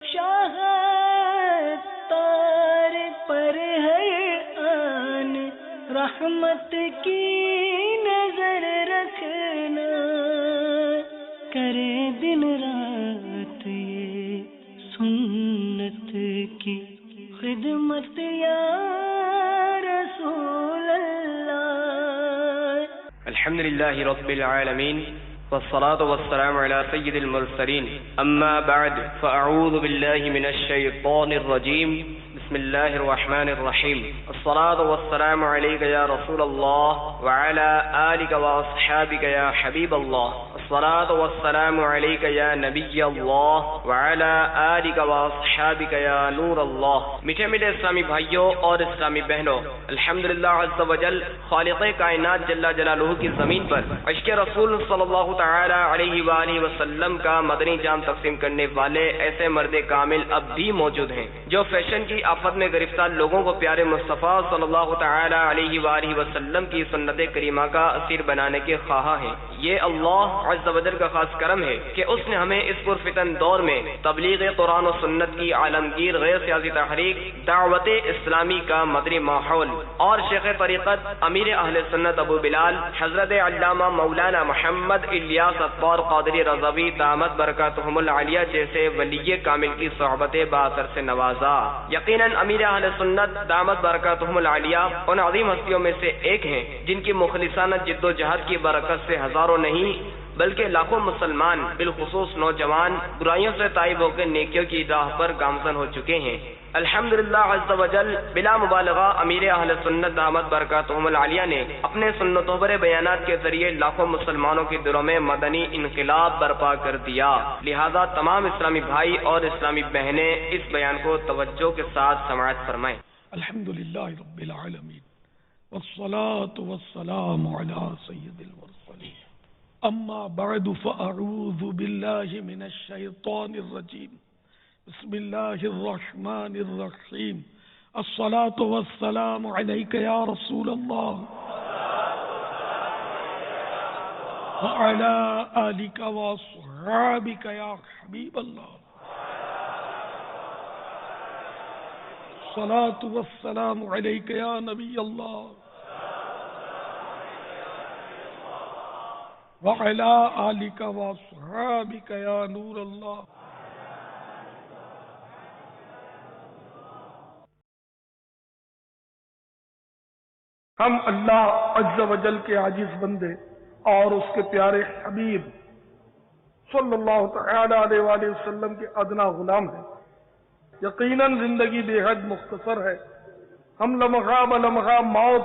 شاہ تار پر ہر آن رحمت کی نظر رکھنا، کرے دن رات یہ سنت کی خدمت یا رسول اللہ۔ الحمد للہ رب العالمین والصلاة والسلام على سید المرسلین، اما بعد فاعوذ باللہ من الشیطان الرجیم، بسم اللہ الرحمن الرحیم، الصلاة والسلام علیک یا رسول اللہ وعلى آلک واصحابک یا حبیب اللہ، الصلاة والسلام علیک یا نبی اللہ وعلى آلک واصحابک یا نور اللہ۔ میٹھے میٹھے اسلامی بھائیوں اور اسلامی بہنوں، الحمدللہ عز وجل خالق کائنات جل جلالہ کی زمین پر عشق رسول صلی اللہ تعالی علیہ وآلہ وسلم کا مدنی جام تقسیم کرنے والے ایسے مرد کامل اب بھی موجود ہیں جو فیشن کی آفت میں گرفتار لوگوں کو پیارے مصطفیٰ صلی اللہ تعالی علیہ وآلہ وسلم کی سنت کریمہ کا اسیر بنانے کے خواہاں ہیں۔ یہ اللہ عز و جل کا خاص کرم ہے کہ اس نے ہمیں اس پرفتن دور میں تبلیغ قرآن و سنت کی عالمگیر غیر سیاسی تحریک دعوت اسلامی کا مدنی ماحول اور شیخ طریقت امیر اہل سنت ابو بلال حضرت علامہ مولانا محمد الیاس اطوار قادری رضوی دامت برکاتہم العالیہ جیسے ولی کامل کی صحبت باثر سے نوازا۔ یقیناً امیر اہل سنت دامت برکاتہم العالیہ ان عظیم ہستیوں میں سے ایک ہیں جن کی مخلصانہ جد و جہد کی برکت سے ہزاروں نہیں بلکہ لاکھوں مسلمان بالخصوص نوجوان برائیوں سے تائب ہو کے نیکیوں کی راہ پر گامزن ہو چکے ہیں۔ الحمدللہ عز و جل بلا مبالغہ امیر اہل سنت دامت برکاتہم العالیہ نے اپنے سنتوں پر بیانات کے ذریعے لاکھوں مسلمانوں کے دلوں میں مدنی انقلاب برپا کر دیا۔ لہذا تمام اسلامی بھائی اور اسلامی بہنیں اس بیان کو توجہ کے ساتھ سماعت فرمائیں۔ الحمدللہ رب العالمین والصلاة والسلام علی سید المرسلین، اما بعد فاعوذ باللہ من الشیطان الرجیم، بسم اللہ الرحمن الرحیم، الصلاة والسلام علیک یا رسول اللہ وعلی آلک واصحابک یا حبیب اللہ، الصلاة والسلام علیک یا نبی اللہ وعلی آلک واصحابک یا نور اللہ۔ ہم اللہ عز و جل کے عاجز بندے اور اس کے پیارے حبیب صلی اللہ تعالی علیہ وآلہ وسلم کے ادنا غلام ہیں۔ یقیناً زندگی بے حد مختصر ہے، ہم لمحہ بلمحہ موت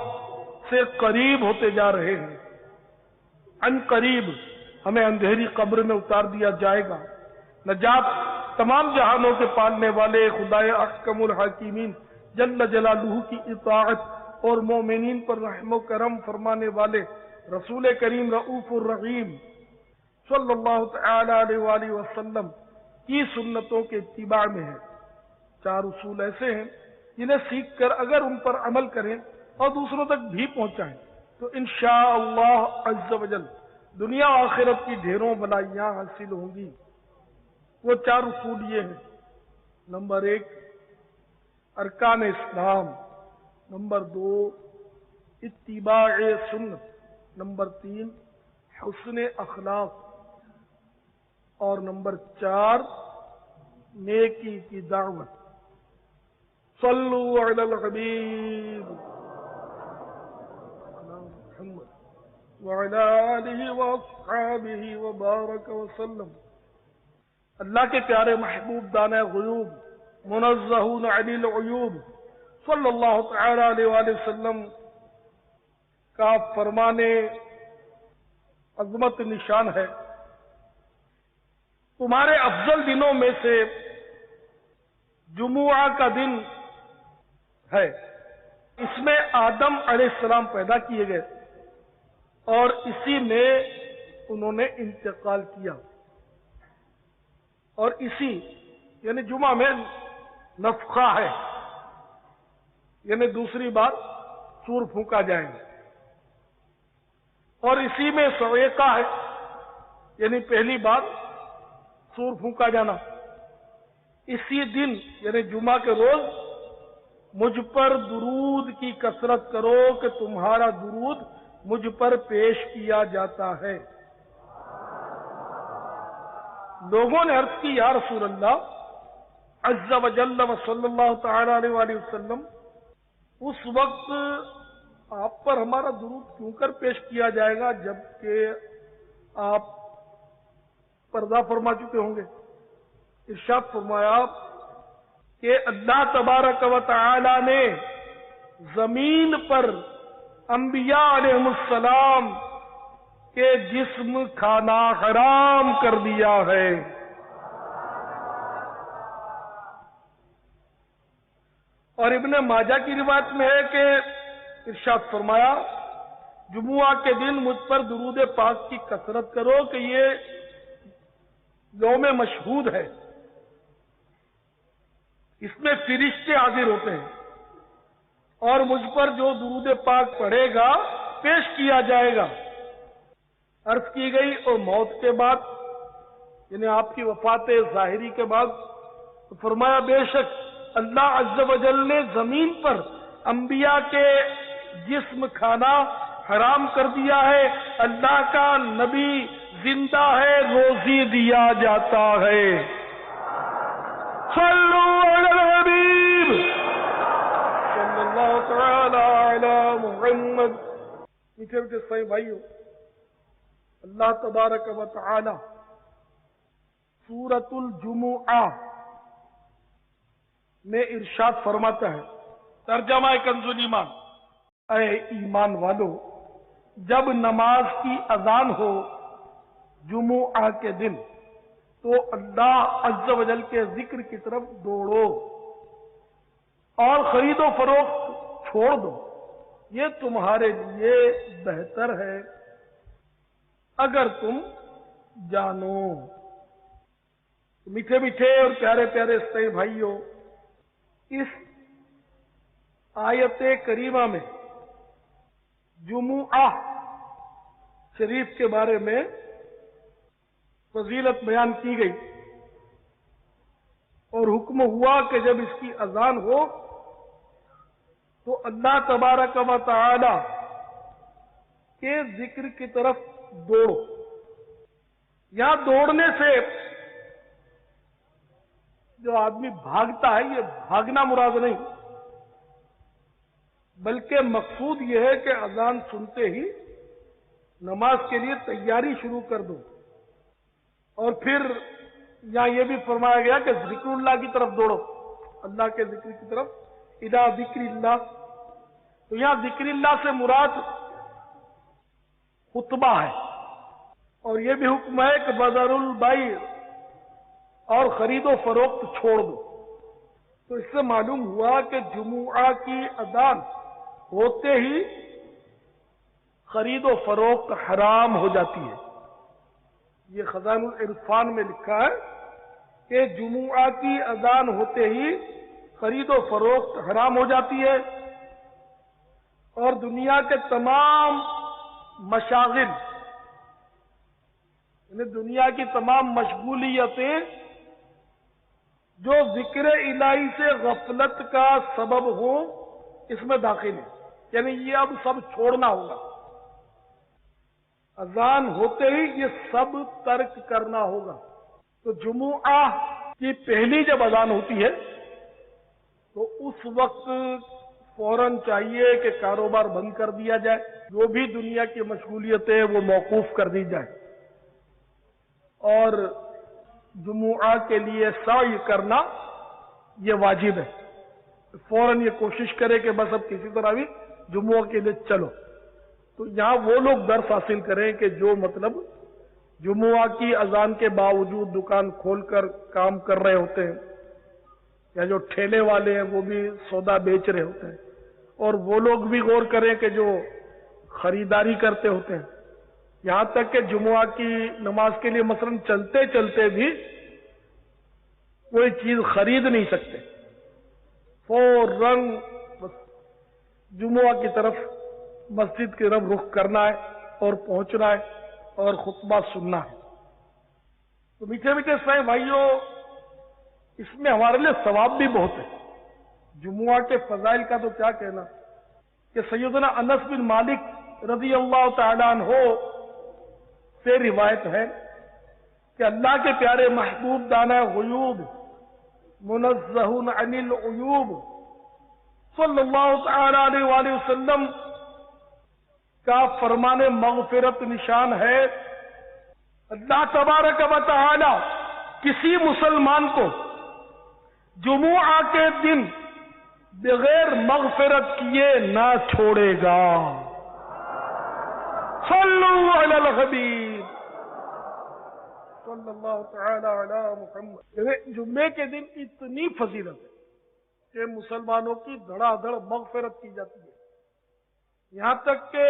سے قریب ہوتے جا رہے ہیں۔ ان قریب ہمیں اندھیری قبر میں اتار دیا جائے گا۔ نجات تمام جہانوں کے پالنے والے خدائے احکم الحاکمین جل جلالہ کی اطاعت اور مومنین پر رحم و کرم فرمانے والے رسول کریم رؤوف الرحیم صلی اللہ تعالی علیہ وآلہ وسلم کی سنتوں کے اتباع میں ہے۔ چار اصول ایسے ہیں جنہیں سیکھ کر اگر ان پر عمل کریں اور دوسروں تک بھی پہنچائیں تو انشاءاللہ عز و جل دنیا و آخرت کی ڈھیروں بلائیاں حاصل ہوں گی۔ وہ چار اصول یہ ہیں: نمبر 1 ارکان اسلام، نمبر 2 اتباع سنت، نمبر 3 حسن اخلاق، اور نمبر 4 نیکی کی دعوت۔ صلو علی الحبیب محمد وعلی آلہ واصحابہ وبارک وسلم۔ اللہ کے پیارے محبوب دانہ غیوب منزہون علی العیوب صلی اللہ تعالی علیہ وآلہ وسلم کا فرمان عظمت نشان ہے: تمہارے افضل دنوں میں سے جمعہ کا دن ہے، اس میں آدم علیہ السلام پیدا کیے گئے اور اسی میں انہوں نے انتقال کیا، اور اسی یعنی جمعہ میں نفخہ ہے، یعنی دوسری بار سور پھونکا جائے گا، اور اسی میں صعقہ ہے، یعنی پہلی بار سور پھونکا جانا، اسی دن یعنی جمعہ کے روز مجھ پر درود کی کثرت کرو کہ تمہارا درود مجھ پر پیش کیا جاتا ہے۔ لوگوں نے عرض کی یا رسول اللہ عز و جل و صلی اللہ تعالی علیہ وآلہ وسلم، اس وقت آپ پر ہمارا درود کیوں کر پیش کیا جائے گا جبکہ آپ پردہ فرما چکے ہوں گے؟ ارشاد فرمایا کہ اللہ تبارک و تعالی نے زمین پر انبیاء علیہ السلام کے جسم کھانا حرام کر دیا ہے۔ اور ابن ماجہ کی روایت میں ہے کہ ارشاد فرمایا جمعہ کے دن مجھ پر درود پاک کی کثرت کرو کہ یہ یوم مشہود ہے، اس میں فرشتے حاضر ہوتے ہیں اور مجھ پر جو درود پاک پڑھے گا پیش کیا جائے گا۔ عرض کی گئی اور موت کے بعد یعنی آپ کی وفات ظاہری کے بعد تو فرمایا بے شک اللہ عز و جل نے زمین پر انبیاء کے جسم کھانا حرام کر دیا ہے۔ اللہ کا نبی زندہ ہے، روزی دیا جاتا ہے۔ صلو علی الحبیب صلی اللہ تعالی علی محمد۔ میٹھے میٹھے سائیں بھائیو، اللہ تبارک و تعالی سورۃ الجمعہ میں ارشاد فرماتا ہے، ترجمہ کنز الایمان، اے ایمان والو جب نماز کی اذان ہو جمعہ کے دن تو اللہ عز و جل کے ذکر کی طرف دوڑو اور خرید و فروخت چھوڑ دو، یہ تمہارے لیے بہتر ہے اگر تم جانو۔ میٹھے میٹھے اور پیارے پیارے سائیں بھائیوں، اس آیت کریمہ میں جمعہ شریف کے بارے میں فضیلت بیان کی گئی اور حکم ہوا کہ جب اس کی اذان ہو تو اللہ تبارک و تعالی کے ذکر کی طرف دوڑو۔ یہاں دوڑنے سے جو آدمی بھاگتا ہے یہ بھاگنا مراد نہیں، بلکہ مقصود یہ ہے کہ اذان سنتے ہی نماز کے لیے تیاری شروع کر دو۔ اور پھر یہاں یہ بھی فرمایا گیا کہ ذکر اللہ کی طرف دوڑو، اللہ کے ذکر کی طرف، الی ذکر اللہ۔ تو یہاں ذکر اللہ سے مراد خطبہ ہے، اور یہ بھی حکم ہے کہ بذر البیع اور خرید و فروخت چھوڑ دو۔ تو اس سے معلوم ہوا کہ جمعہ کی اذان ہوتے ہی خرید و فروخت حرام ہو جاتی ہے۔ یہ خزائن العرفان میں لکھا ہے کہ جمعہ کی اذان ہوتے ہی خرید و فروخت حرام ہو جاتی ہے، اور دنیا کے تمام مشاغل یعنی دنیا کی تمام مشغولیتیں جو ذکر الہی سے غفلت کا سبب ہوں اس میں داخل ہے، یعنی یہ اب سب چھوڑنا ہوگا۔ اذان ہوتے ہی یہ سب ترک کرنا ہوگا۔ تو جمعہ کی پہلی جب اذان ہوتی ہے تو اس وقت فوراً چاہیے کہ کاروبار بند کر دیا جائے، جو بھی دنیا کی مشغولیتیں وہ موقوف کر دی جائے، اور جمعہ کے لیے سعی کرنا یہ واجب ہے۔ فوراً یہ کوشش کرے کہ بس اب کسی طرح بھی جمعہ کے لیے چلو۔ تو یہاں وہ لوگ درس حاصل کریں کہ جو مطلب جمعہ کی اذان کے باوجود دکان کھول کر کام کر رہے ہوتے ہیں، یا جو ٹھیلے والے ہیں وہ بھی سودا بیچ رہے ہوتے ہیں، اور وہ لوگ بھی غور کریں کہ جو خریداری کرتے ہوتے ہیں، یہاں تک کہ جمعہ کی نماز کے لیے مثلا چلتے چلتے بھی کوئی چیز خرید نہیں سکتے، فوراً جمعہ کی طرف مسجد کی طرف رخ کرنا ہے اور پہنچنا ہے اور خطبہ سننا ہے۔ تو میٹھے میٹھے سائیں بھائیوں، اس میں ہمارے لیے ثواب بھی بہت ہے۔ جمعہ کے فضائل کا تو کیا کہنا کہ سیدنا انس بن مالک رضی اللہ تعالیٰ عنہ سے روایت ہے کہ اللہ کے پیارے محبوب دانہ غیوب منزہ عن العیوب صلی اللہ تعالیٰ علیہ وآلہ وسلم کا فرمان مغفرت نشان ہے، اللہ تبارک و تعالی کسی مسلمان کو جمعہ کے دن بغیر مغفرت کیے نہ چھوڑے گا۔ صلو علی الحبیب صلی اللہ تعالی علی محمد۔ جمعے کے دن اتنی فضیلت ہے کہ مسلمانوں کی دھڑا دھڑ مغفرت کی جاتی ہے، یہاں تک کہ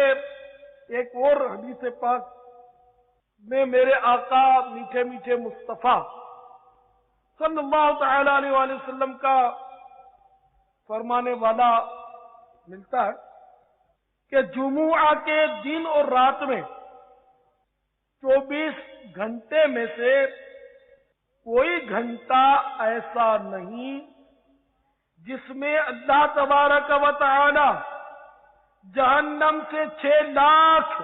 ایک اور حدیث پاک میں میرے آقا میٹھے میٹھے مصطفیٰ صلی اللہ تعالی علیہ وآلہ وسلم کا فرمانے والا ملتا ہے کہ جمعہ کے دن اور رات میں 24 گھنٹے میں سے کوئی گھنٹہ ایسا نہیں جس میں اللہ تبارک و تعالی جہنم سے 6 لاکھ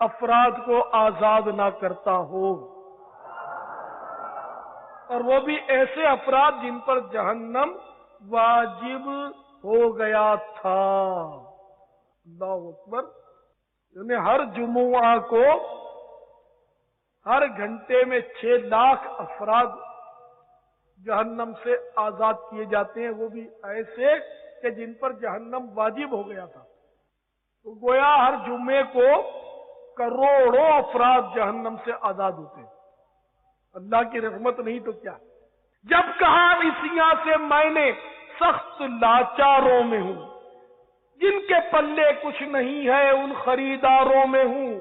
افراد کو آزاد نہ کرتا ہو، اور وہ بھی ایسے افراد جن پر جہنم واجب ہو گیا تھا۔ اللہ اکبر۔ یعنی ہر جمعہ کو ہر گھنٹے میں 6 لاکھ افراد جہنم سے آزاد کیے جاتے ہیں، وہ بھی ایسے کہ جن پر جہنم واجب ہو گیا تھا۔ تو گویا ہر جمعے کو کروڑوں افراد جہنم سے آزاد ہوتے ہیں۔ اللہ کی رحمت نہیں تو کیا۔ جب کہا عیسیاں سے میں نے سخت لاچاروں میں ہوں، جن کے پلے کچھ نہیں ہے ان خریداروں میں ہوں،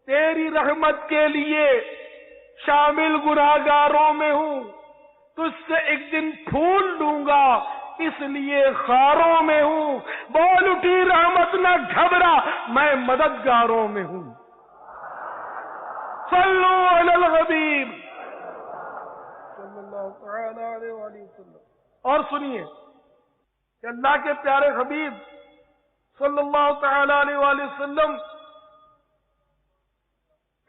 تیری رحمت کے لیے شامل گناہگاروں میں ہوں، تجھ سے ایک دن پھول لوں گا اس لیے خاروں میں ہوں، بول اٹھی رحمت نہ گھبرا میں مددگاروں میں ہوں۔ صلو علی الحبیب صلی اللہ تعالی علیہ وآلہ وسلم۔ اور سنیے کہ اللہ کے پیارے حبیب صلی اللہ تعالی علیہ وآلہ وسلم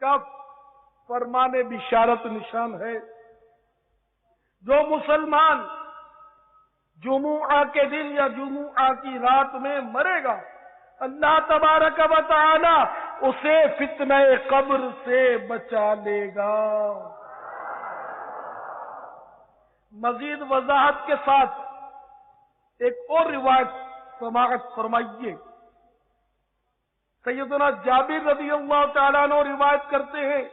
کا فرمان بشارت نشان ہے، جو مسلمان جمعہ کے دن یا جمعہ کی رات میں مرے گا، اللہ تبارک و تعالی اسے فتنہ قبر سے بچا لے گا۔ مزید وضاحت کے ساتھ ایک اور روایت سماعت فرمائیے۔ سیدنا جابر رضی اللہ تعالیٰ عنہ روایت کرتے ہیں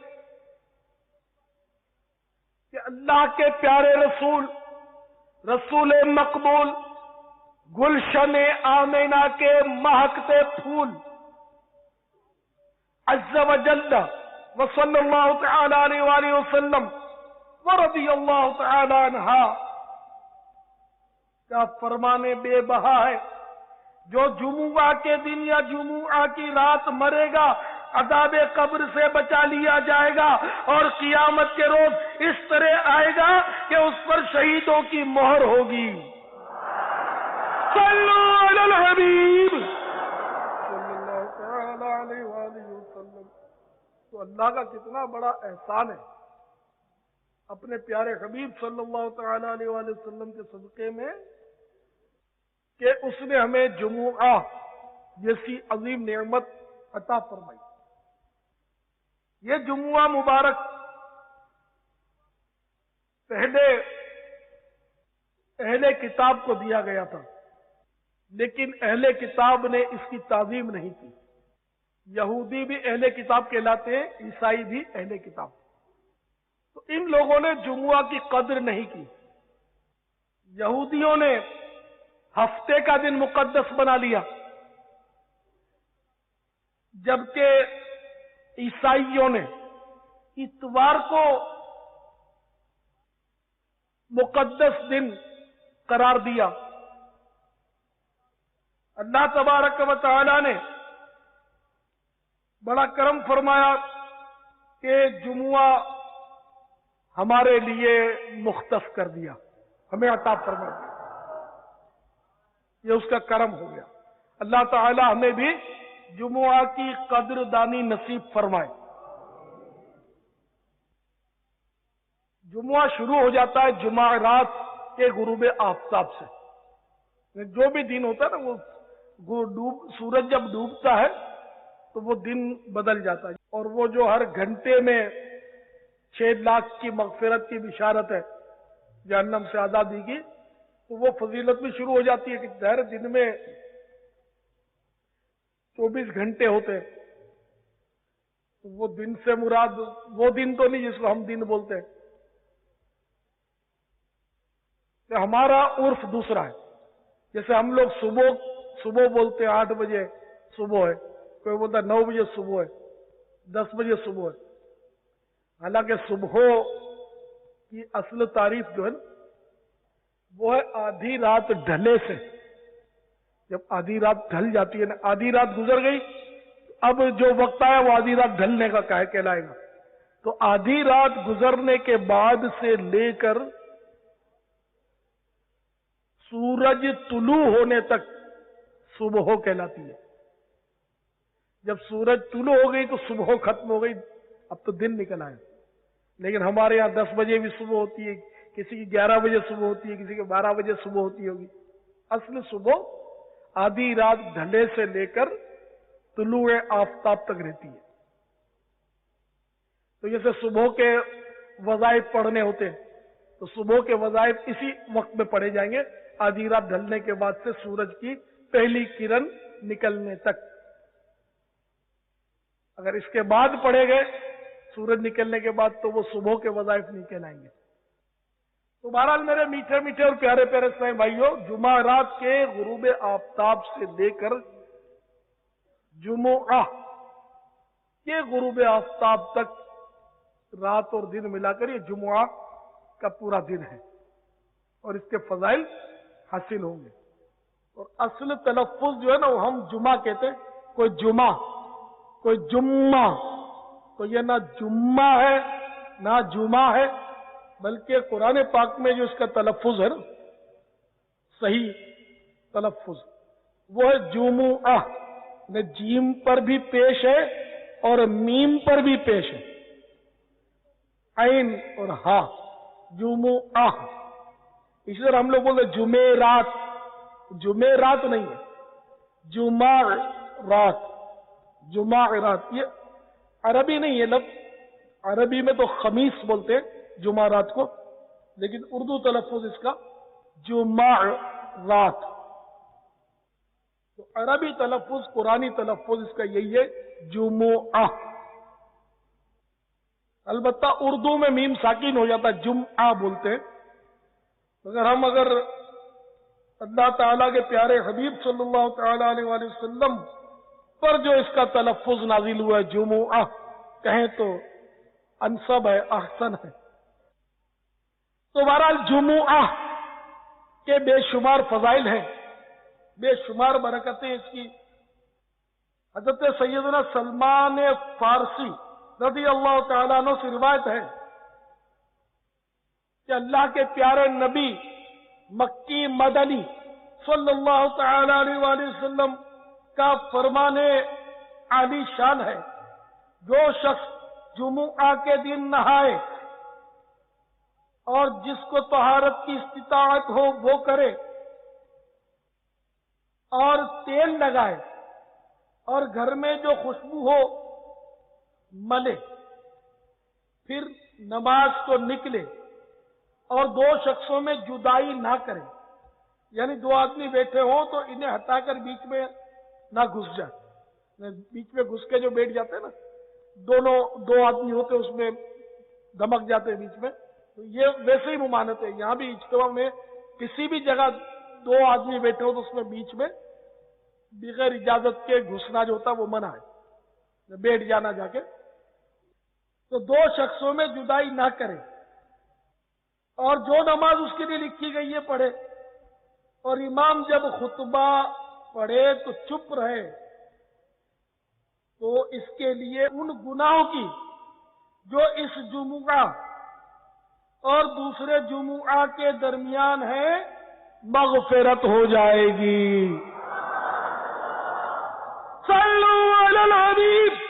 کہ اللہ کے پیارے رسول مقبول گلشن آمینہ کے مہکتے پھول عز و جل و صلی اللہ تعالی علیہ وآلہ وسلم ورضی اللہ تعالی عنہ کا فرمانے بے بہا ہے، جو جمعہ کے دن یا جمعہ کی رات مرے گا عذاب قبر سے بچا لیا جائے گا، اور قیامت کے روز اس طرح آئے گا کہ اس پر شہیدوں کی مہر ہوگی۔ صلو علی الحبیب صلی اللہ تعالی علیہ وآلہ وسلم۔ تو اللہ کا کتنا بڑا احسان ہے اپنے پیارے حبیب صلی اللہ تعالی علیہ وآلہ وسلم کے صدقے میں کہ اس نے ہمیں جمعہ جیسی عظیم نعمت عطا فرمائی۔ یہ جمعہ مبارک پہلے اہل کتاب کو دیا گیا تھا، لیکن اہل کتاب نے اس کی تعظیم نہیں کی۔ یہودی بھی اہل کتاب کہلاتے ہیں، عیسائی بھی اہل کتاب، تو ان لوگوں نے جمعہ کی قدر نہیں کی۔ یہودیوں نے ہفتے کا دن مقدس بنا لیا، جبکہ عیسائیوں نے اتوار کو مقدس دن قرار دیا۔ اللہ تبارک و تعالی نے بڑا کرم فرمایا کہ جمعہ ہمارے لیے مختص کر دیا۔ ہمیں عطا فرما دیا، یہ اس کا کرم ہو گیا۔ اللہ تعالی ہمیں بھی جمعہ کی قدر دانی نصیب فرمائے۔ جمعہ شروع ہو جاتا ہے جمعہ رات کے غروب آفتاب سے، جو بھی دن ہوتا ہے نا وہ سورج جب ڈوبتا ہے تو وہ دن بدل جاتا ہے، اور وہ جو ہر گھنٹے میں 6 لاکھ کی مغفرت کی بشارت ہے جہنم سے آزادی کی، تو وہ فضیلت بھی شروع ہو جاتی ہے کہ ظاہر دن میں 24 گھنٹے ہوتے ہیں، تو وہ دن سے مراد وہ دن تو نہیں جس کو ہم دن بولتے ہیں، کہ ہمارا عرف دوسرا ہے۔ جیسے ہم لوگ صبح بولتے ہیں 8 بجے صبح ہے، کوئی بولتا ہے 9 بجے صبح ہے، 10 بجے صبح ہے، حالانکہ صبح کی اصل تعریف جو ہے نا وہ ہے آدھی رات ڈھلے سے۔ جب آدھی رات ڈھل جاتی ہے نا، آدھی رات گزر گئی، اب جو وقت آیا وہ آدھی رات ڈھلنے کا کہلائے گا۔ تو آدھی رات گزرنے کے بعد سے لے کر سورج طلوع ہونے تک صبح کہلاتی ہے۔ جب سورج طلوع ہو گئی تو صبح ختم ہو گئی، اب تو دن نکل آیا۔ لیکن ہمارے یہاں 10 بجے بھی صبح ہوتی ہے، کسی کی 11 بجے صبح ہوتی ہے، کسی کی 12 بجے صبح ہوتی ہوگی۔ اصل صبح آدھی رات ڈھلے سے لے کر طلوع آفتاب تک رہتی ہے۔ تو جیسے صبح کے وظائف پڑھنے ہوتے ہیں تو صبح کے وظائف اسی وقت میں پڑھے جائیں گے، آدھی رات ڈھلنے کے بعد سے سورج کی پہلی کرن نکلنے تک۔ اگر اس کے بعد پڑھے گئے سورج نکلنے کے بعد تو وہ صبح کے وظائف نہیں کہلائیں گے۔ تو بہرحال میرے میٹھے میٹھے اور پیارے پیارے اسلامی بھائیوں، جمعہ رات کے غروب آفتاب سے لے کر جمعہ کے غروب آفتاب تک رات اور دن ملا کر یہ جمعہ کا پورا دن ہے، اور اس کے فضائل حاصل ہوں گے۔ اور اصل تلفظ جو ہے نا وہ ہم جمعہ کہتے ہیں، کوئی جمعہ، کوئی جمعہ، تو یہ نہ جمعہ ہے نہ جمعہ ہے، بلکہ قرآن پاک میں جو اس کا تلفظ ہے نا صحیح تلفظ وہ ہے جمعہ، نہ جیم پر بھی پیش ہے اور میم پر بھی پیش ہے، عین اور ہا، جمعہ۔ اسی طرح ہم لوگ بولتے جمعرات، جمعرات نہیں ہے، جمعرات، جمعرات، یہ عربی نہیں ہے لفظ، عربی میں تو خمیس بولتے ہیں جمعرات کو، لیکن اردو تلفظ اس کا جمعرات۔ تو عربی تلفظ، قرآنی تلفظ اس کا یہی ہے جمعہ۔ البتہ اردو میں میم ساکن ہو جاتا ہے، جمعہ بولتے ہیں۔ اگر اللہ تعالیٰ کے پیارے حبیب صلی اللہ تعالیٰ علیہ وآلہ وسلم پر جو اس کا تلفظ نازل ہوا ہے جمعہ کہیں تو انسب ہے، احسن ہے۔ تو بہرحال جمعہ کے بے شمار فضائل ہیں، بے شمار برکتیں اس کی۔ حضرت سیدنا سلمان فارسی رضی اللہ تعالیٰ عنہ سے روایت ہے کہ اللہ کے پیارے نبی مکی مدنی صلی اللہ تعالیٰ علیہ وآلہ وسلم کا فرمان عالی شان ہے، جو شخص جمعہ کے دن نہائے اور جس کو طہارت کی استطاعت ہو وہ کرے، اور تیل لگائے اور گھر میں جو خوشبو ہو ملے، پھر نماز کو نکلے اور 2 شخصوں میں جدائی نہ کرے، یعنی 2 آدمی بیٹھے ہوں تو انہیں ہٹا کر بیچ میں نہ گھس جائے، بیچ میں گھس کے جو بیٹھ جاتے ہیں نا، 2 آدمی ہوتے اس میں دمک جاتے ہیں بیچ میں، تو یہ ویسے ہی ممانعت ہے۔ یہاں بھی اجتماع میں کسی بھی جگہ 2 آدمی بیٹھے ہو تو اس میں بیچ میں بغیر اجازت کے گھسنا جو ہوتا ہے وہ منع ہے، بیٹھ جانا جا کے۔ تو 2 شخصوں میں جدائی نہ کرے، اور جو نماز اس کے لیے لکھی گئی ہے پڑھے، اور امام جب خطبہ پڑھے تو چپ رہے، تو اس کے لیے ان گناہوں کی جو اس جمعہ اور دوسرے جمعہ کے درمیان ہے مغفرت ہو جائے گی۔ صلو علی الحبیب۔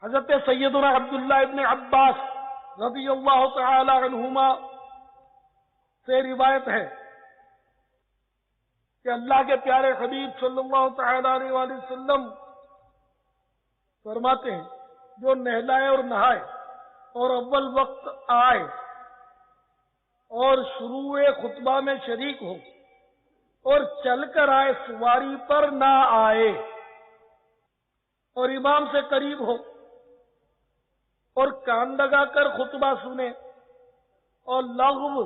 حضرت سیدنا عبداللہ ابن عباس رضی اللہ تعالی عنہما سے روایت ہے کہ اللہ کے پیارے حبیب صلی اللہ تعالی علیہ وآلہ وسلم فرماتے ہیں جو نہلائے اور نہائے اور اول وقت آئے اور شروع خطبہ میں شریک ہو اور چل کر آئے، سواری پر نہ آئے، اور امام سے قریب ہو اور کان لگا کر خطبہ سنے اور لغو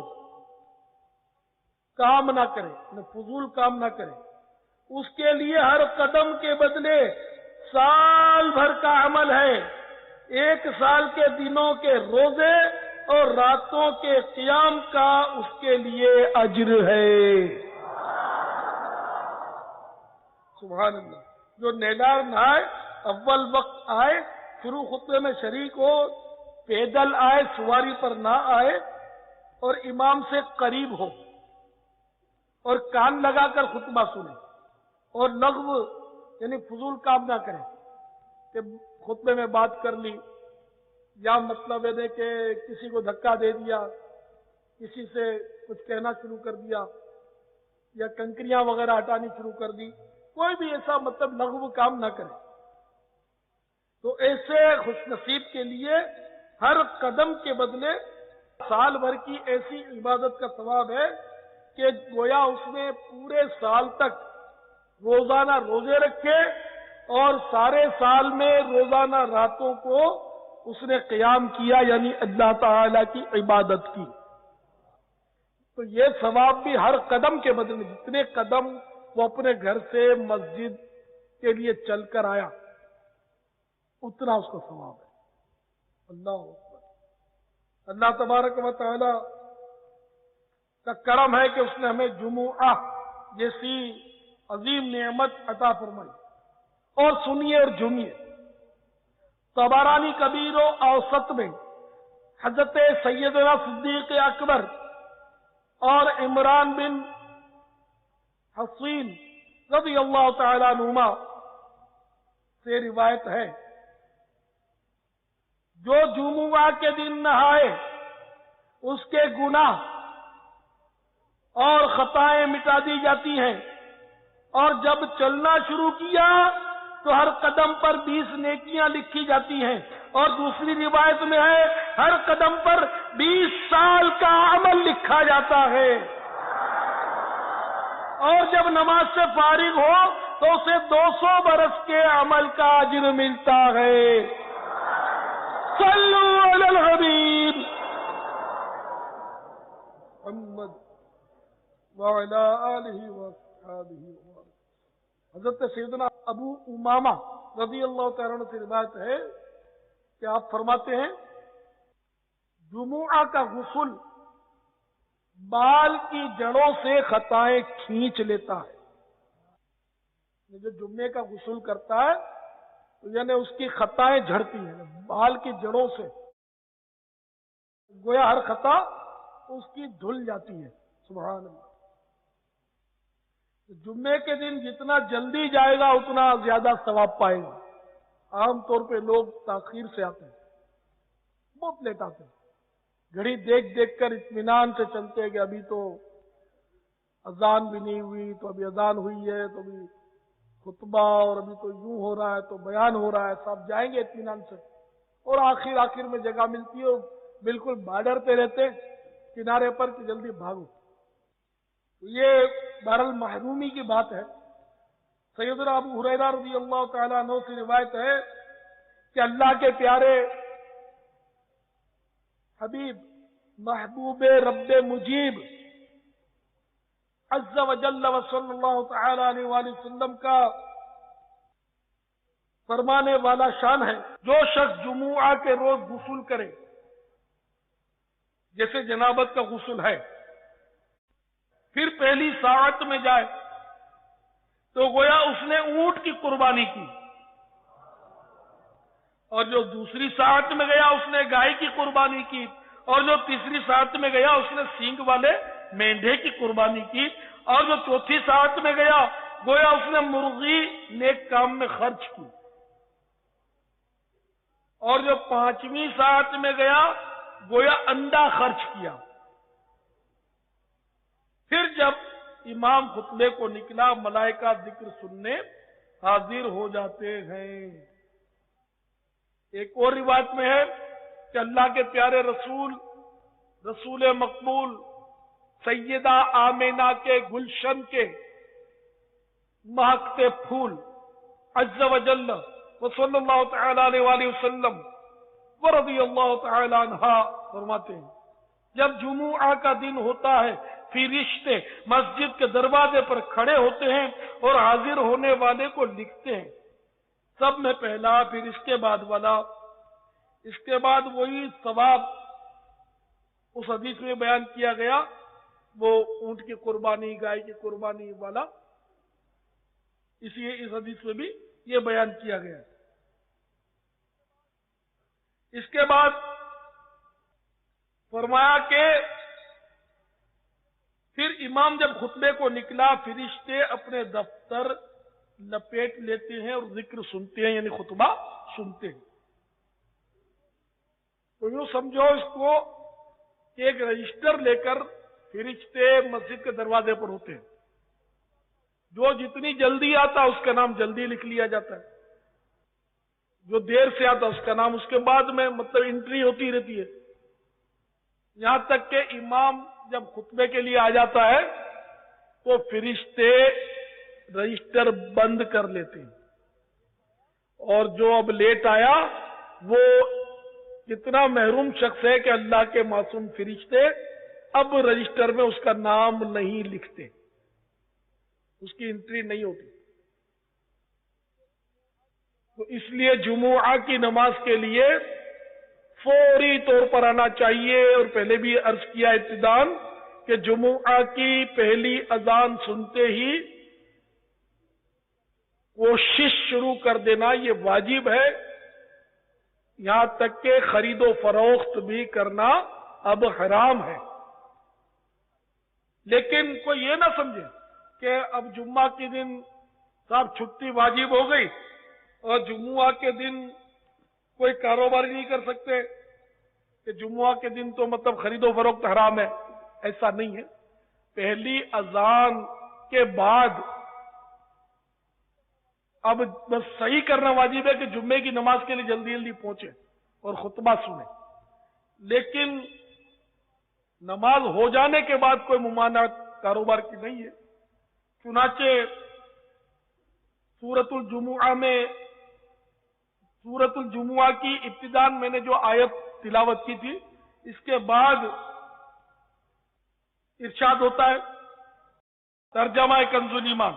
کام نہ کرے، فضول کام نہ کرے، اس کے لیے ہر قدم کے بدلے سال بھر کا عمل ہے، 1 سال کے دنوں کے روزے اور راتوں کے قیام کا اس کے لیے اجر ہے۔ سبحان اللہ۔ جو نہلائے نہائے، اول وقت آئے، شروع خطبے میں شریک ہو، پیدل آئے، سواری پر نہ آئے، اور امام سے قریب ہو اور کان لگا کر خطبہ سنے، اور لغو یعنی فضول کام نہ کریں کہ خطبے میں بات کر لی، یا مطلب ہے کہ کسی کو دھکا دے دیا، کسی سے کچھ کہنا شروع کر دیا، یا کنکریاں وغیرہ ہٹانی شروع کر دی، کوئی بھی ایسا مطلب لغو کام نہ کرے۔ تو ایسے خوش نصیب کے لیے ہر قدم کے بدلے سال بھر کی ایسی عبادت کا ثواب ہے کہ گویا اس نے پورے سال تک روزانہ روزے رکھے اور سارے سال میں روزانہ راتوں کو اس نے قیام کیا، یعنی اللہ تعالی کی عبادت کی۔ تو یہ ثواب بھی ہر قدم کے بدلے، جتنے قدم وہ اپنے گھر سے مسجد کے لیے چل کر آیا اتنا اس کو ثواب ہے۔ اللہ اکبر۔ اللہ تبارک و تعالی کا کرم ہے کہ اس نے ہمیں جمعہ جیسی عظیم نعمت عطا فرمائی۔ اور سنیے اور جھومیے، طبرانی کبیر و اوسط میں حضرت سیدنا صدیق اکبر اور عمران بن حسین رضی اللہ تعالی عنہما سے روایت ہے، جو جمعہ کے دن نہائے اس کے گناہ اور خطائیں مٹا دی جاتی ہیں، اور جب چلنا شروع کیا تو ہر قدم پر 20 نیکیاں لکھی جاتی ہیں، اور دوسری روایت میں ہے ہر قدم پر 20 سال کا عمل لکھا جاتا ہے، اور جب نماز سے فارغ ہو تو اسے 200 برس کے عمل کا اجر ملتا ہے۔ صلو علی الحبیب محمد وعلی آلہ وصحبہ۔ حضرت سیدنا ابو امامہ رضی اللہ تعالیٰ عنہ سے روایت ہے کہ آپ فرماتے ہیں جمعہ کا غسل بال کی جڑوں سے خطائیں کھینچ لیتا ہے۔ جو جمعے کا غسل کرتا ہے تو یعنی اس کی خطائیں جھڑتی ہیں بال کی جڑوں سے، گویا ہر خطا اس کی دھل جاتی ہے۔ سبحان اللہ۔ جمعے کے دن جتنا جلدی جائے گا اتنا زیادہ ثواب پائے گا۔ عام طور پہ لوگ تاخیر سے آتے ہیں، بہت لیٹ آتے ہیں، گھڑی دیکھ دیکھ کر اطمینان سے چلتے ہیں کہ ابھی تو اذان بھی نہیں ہوئی، تو ابھی اذان ہوئی ہے، تو ابھی خطبہ، اور ابھی تو یوں ہو رہا ہے، تو بیان ہو رہا ہے، سب جائیں گے اطمینان سے، اور آخر میں جگہ ملتی ہے، بالکل بارڈر پہ رہتے کنارے پر کہ جلدی بھاگو۔ یہ بہرحال محرومی کی بات ہے۔ سیدنا ابو ہریرہ رضی اللہ تعالیٰ عنہ سے روایت ہے کہ اللہ کے پیارے حبیب محبوب رب مجیب عز و جل و صلی اللہ تعالی علیہ وآلہ وسلم کا فرمانے والا شان ہے، جو شخص جمعہ کے روز غسل کرے، جیسے جنابت کا غسل ہے، پھر پہلی ساعت میں جائے تو گویا اس نے اونٹ کی قربانی کی، اور جو دوسری ساعت میں گیا اس نے گائے کی قربانی کی، اور جو تیسری ساعت میں گیا اس نے سینگ والے مینڈھے کی قربانی کی، اور جو چوتھی ساعت میں گیا گویا اس نے مرغی نیک کام میں خرچ کی، اور جو پانچویں ساعت میں گیا گویا انڈا خرچ کیا۔ پھر جب امام خطبے کو نکلا ملائکہ ذکر سننے حاضر ہو جاتے ہیں۔ ایک اور روایت میں ہے کہ اللہ کے پیارے رسول مقبول سیدہ آمینہ کے گلشن کے مہکتے پھول عز و جل و صلی اللہ تعالی علیہ وآلہ وسلم ورضی اللہ تعالی عنہ فرماتے ہیں جب جمعہ کا دن ہوتا ہے فرشتے مسجد کے دروازے پر کھڑے ہوتے ہیں اور حاضر ہونے والے کو لکھتے ہیں، سب میں پہلا پھر اس کے بعد والا، اس کے بعد وہی ثواب اس حدیث میں بیان کیا گیا، وہ اونٹ کی قربانی گائے کی قربانی والا، اس حدیث میں بھی یہ بیان کیا گیا۔ اس کے بعد فرمایا کہ پھر امام جب خطبے کو نکلا فرشتے اپنے دفتر لپیٹ لیتے ہیں اور ذکر سنتے ہیں، یعنی خطبہ سنتے ہیں۔ تو یوں سمجھو اس کو کہ ایک رجسٹر لے کر فرشتے مسجد کے دروازے پر ہوتے ہیں، جو جتنی جلدی آتا اس کا نام جلدی لکھ لیا جاتا ہے، جو دیر سے آتا اس کا نام اس کے بعد میں مطلب انٹری ہوتی رہتی ہے، یہاں تک کہ امام جب خطبے کے لیے آ جاتا ہے تو فرشتے رجسٹر بند کر لیتے ہیں، اور جو اب لیٹ آیا وہ اتنا محروم شخص ہے کہ اللہ کے معصوم فرشتے اب رجسٹر میں اس کا نام نہیں لکھتے، اس کی انٹری نہیں ہوتی۔ تو اس لیے جمعہ کی نماز کے لیے فوری طور پر آنا چاہیے، اور پہلے بھی عرض کیا ابتداً کہ جمعہ کی پہلی اذان سنتے ہی کوشش شروع کر دینا یہ واجب ہے، یہاں تک کہ خرید و فروخت بھی کرنا اب حرام ہے۔ لیکن کوئی یہ نہ سمجھے کہ اب جمعہ کے دن صاحب چھٹی واجب ہو گئی اور جمعہ کے دن کوئی کاروبار نہیں کر سکتے، کہ جمعہ کے دن تو مطلب خرید و فروخت حرام ہے، ایسا نہیں ہے۔ پہلی اذان کے بعد اب بس صحیح کرنا واجب ہے کہ جمعے کی نماز کے لیے جلدی جلدی پہنچے اور خطبہ سنیں، لیکن نماز ہو جانے کے بعد کوئی ممانعت کاروبار کی نہیں ہے۔ چنانچہ سورۃ الجمعہ کی ابتداءً میں نے جو آیت تلاوت کی تھی، اس کے بعد ارشاد ہوتا ہے ترجمہ کنز الایمان،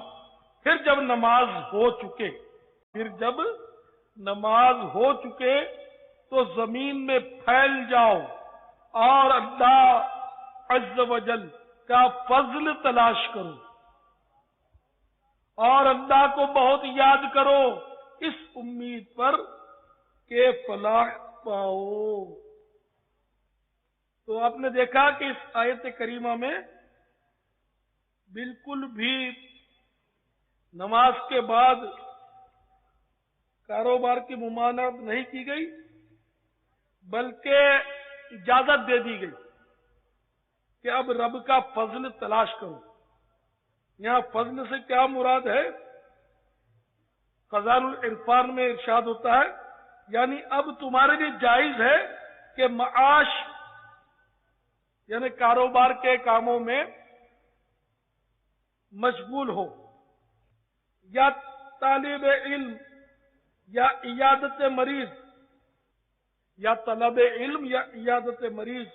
پھر جب نماز ہو چکے تو زمین میں پھیل جاؤ اور اللہ عز و جل کا فضل تلاش کرو اور اللہ کو بہت یاد کرو، اس امید پر کہ فلاح پاؤ۔ تو آپ نے دیکھا کہ اس آیت کریمہ میں بالکل بھی نماز کے بعد کاروبار کی ممانعت نہیں کی گئی، بلکہ اجازت دے دی گئی کہ اب رب کا فضل تلاش کرو۔ یہاں فضل سے کیا مراد ہے؟ خزائن العرفان میں ارشاد ہوتا ہے یعنی اب تمہارے لیے جائز ہے کہ معاش یعنی کاروبار کے کاموں میں مشغول ہو، یا طالب علم یا عیادت مریض، یا طلب علم یا عیادت مریض،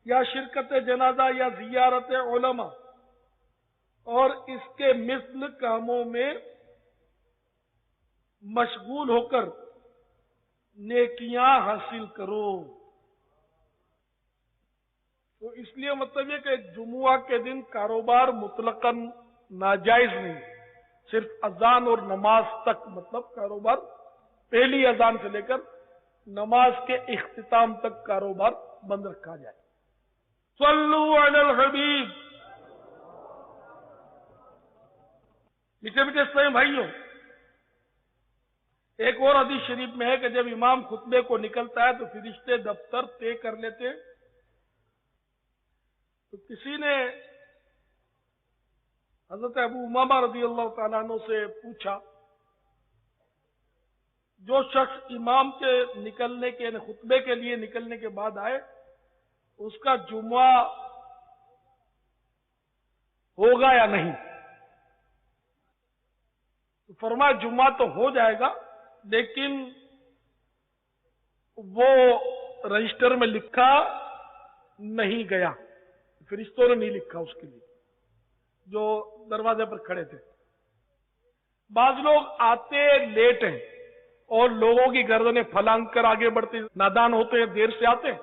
یا شرکت جنازہ یا زیارت علماء اور اس کے مثل کاموں میں مشغول ہو کر نیکیاں حاصل کرو۔ تو اس لیے مطلب یہ کہ جمعہ کے دن کاروبار مطلقاً ناجائز نہیں، صرف اذان اور نماز تک، مطلب کاروبار پہلی اذان سے لے کر نماز کے اختتام تک کاروبار بند رکھا جائے۔ صلو علی الحبیب۔ میٹھے میٹھے اسلام بھائیوں، ایک اور حدیث شریف میں ہے کہ جب امام خطبے کو نکلتا ہے تو فرشتے دفتر طے کر لیتے ہیں۔ تو کسی نے حضرت ابو امامہ رضی اللہ تعالیٰ عنہ سے پوچھا، جو شخص امام کے نکلنے کے یعنی خطبے کے لیے نکلنے کے بعد آئے اس کا جمعہ ہوگا یا نہیں؟ تو فرمایا جمعہ تو ہو جائے گا، لیکن وہ رجسٹر میں لکھا نہیں گیا، فرشتوں نے نہیں لکھا اس کے لیے جو دروازے پر کھڑے تھے۔ بعض لوگ آتے لیٹ ہیں اور لوگوں کی گردنیں پھلانگ کر آگے بڑھتے، نادان ہوتے ہیں، دیر سے آتے ہیں،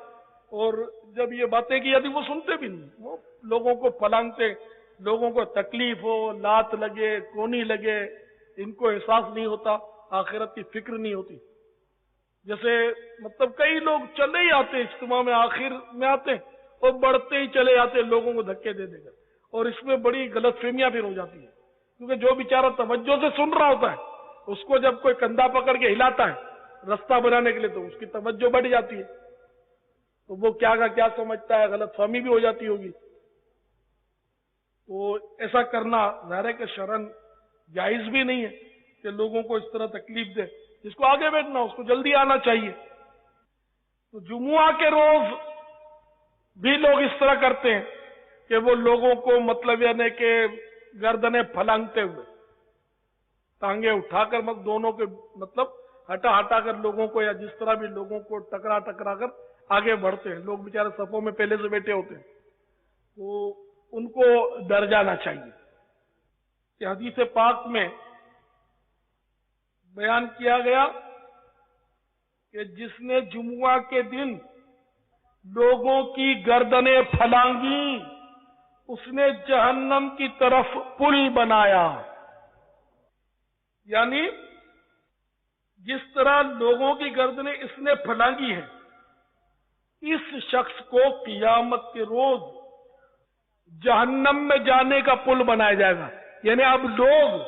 اور جب یہ باتیں کی جاتی وہ سنتے بھی نہیں، وہ لوگوں کو پھلانگتے، لوگوں کو تکلیف ہو، لات لگے، کونی لگے، ان کو احساس نہیں ہوتا، آخرت کی فکر نہیں ہوتی۔ جیسے مطلب کئی لوگ چلے ہی آتے اجتماع میں، آخر میں آتے اور بڑھتے ہی چلے آتے لوگوں کو دھکے دے دے کر، اور اس میں بڑی غلط فہمیاں پھر ہو جاتی ہیں، کیونکہ جو بیچارہ توجہ سے سن رہا ہوتا ہے اس کو جب کوئی کندھا پکڑ کے ہلاتا ہے رستہ بنانے کے لیے تو اس کی توجہ بڑھ جاتی ہے، تو وہ کیا کا کیا سمجھتا ہے، غلط فہمی بھی ہو جاتی ہوگی۔ تو ایسا کرنا ظاہر ہے کہ شرعاً جائز بھی نہیں ہے کہ لوگوں کو اس طرح تکلیف دے، جس کو آگے بیٹھنا اس کو جلدی آنا چاہیے۔ تو جمعہ کے روز بھی لوگ اس طرح کرتے ہیں کہ وہ لوگوں کو مطلب یعنی کہ گردنیں پھلانگتے ہوئے، ٹانگیں اٹھا کر دونوں کے مطلب ہٹا کر لوگوں کو، یا جس طرح بھی لوگوں کو ٹکرا کر آگے بڑھتے ہیں۔ لوگ بیچارے صفوں میں پہلے سے بیٹھے ہوتے ہیں، تو ان کو ڈر جانا چاہیے کہ حدیث پاک میں بیان کیا گیا کہ جس نے جمعہ کے دن لوگوں کی گردنیں پھلانگی اس نے جہنم کی طرف پل بنایا، یعنی جس طرح لوگوں کی گردنیں اس نے پھلانگی ہیں اس شخص کو قیامت کے روز جہنم میں جانے کا پل بنایا جائے گا، یعنی اب لوگ